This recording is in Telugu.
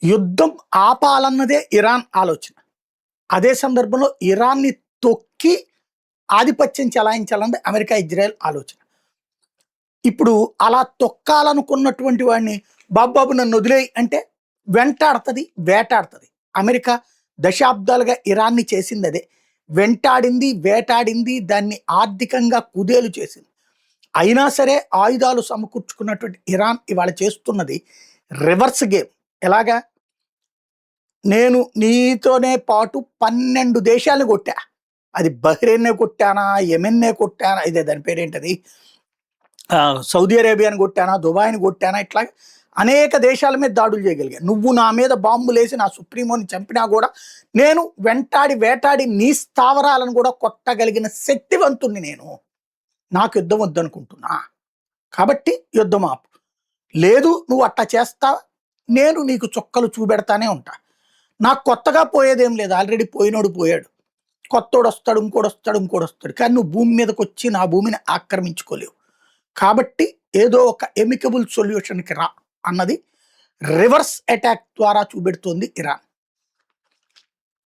యుద్ధం ఆపాలన్నదే ఇరాన్ ఆలోచన. అదే సందర్భంలో ఇరాన్‌ని తొక్కి ఆధిపత్యం చెలాయించాలన్నది అమెరికా, ఇజ్రాయెల్ ఆలోచన. ఇప్పుడు అలా తొక్కాలనుకున్నటువంటి వాడిని బాబు నన్నొదిలేయి అంటే వెంటాడతది, వేటాడతది. అమెరికా దశాబ్దాలుగా ఇరాన్‌ని చేసిందదే. వెంటాడింది, వేటాడింది, దాన్ని ఆర్థికంగా కుదేలు చేసింది. అయినా సరే ఆయుధాలు సమకూర్చుకున్నటువంటి ఇరాన్ ఇవాళ చేస్తున్నది రివర్స్ గేమ్. ఎలాగా? నేను నీతోనే పాటు 12 దేశాలను కొట్టా. అది బహ్రెయిన్‌నే కొట్టానా, యెమెన్‌నే కొట్టానా, ఇదే దాని పేరేంటది? సౌదీ అరేబియాని కొట్టానా, దుబాయ్‌ని కొట్టానా, ఇట్లా అనేక దేశాల మీద దాడులు చేయగలిగా. నువ్వు నా మీద బాంబులేసి నా సుప్రీమోని చంపినా కూడా నేను వెంటాడి, వేటాడి నీ స్థావరాలను కూడా కొట్టగలిగిన శక్తివంతుణ్ణి నేను. నాకు యుద్ధం వద్దనుకుంటున్నా. కాబట్టి యుద్ధం ఆపు. లేదు నువ్వు అట్టా చేస్తావా, నేను నీకు చుక్కలు చూపెడతానే ఉంటా. నాకు కొత్తగా పోయేదేం లేదు. ఆల్రెడీ పోయినోడు పోయాడు. కొత్తోడొస్తాడు, ఇంకోడొస్తాడు, ఇంకోడొస్తాడు. కానీ నువ్వు భూమి మీదకొచ్చి నా భూమిని ఆక్రమించుకోలేవు. కాబట్టి ఏదో ఒక ఎమికబుల్ సొల్యూషన్‌కి రా అన్నది రివర్స్ అటాక్ ద్వారా చూపెడుతోంది ఇరాన్.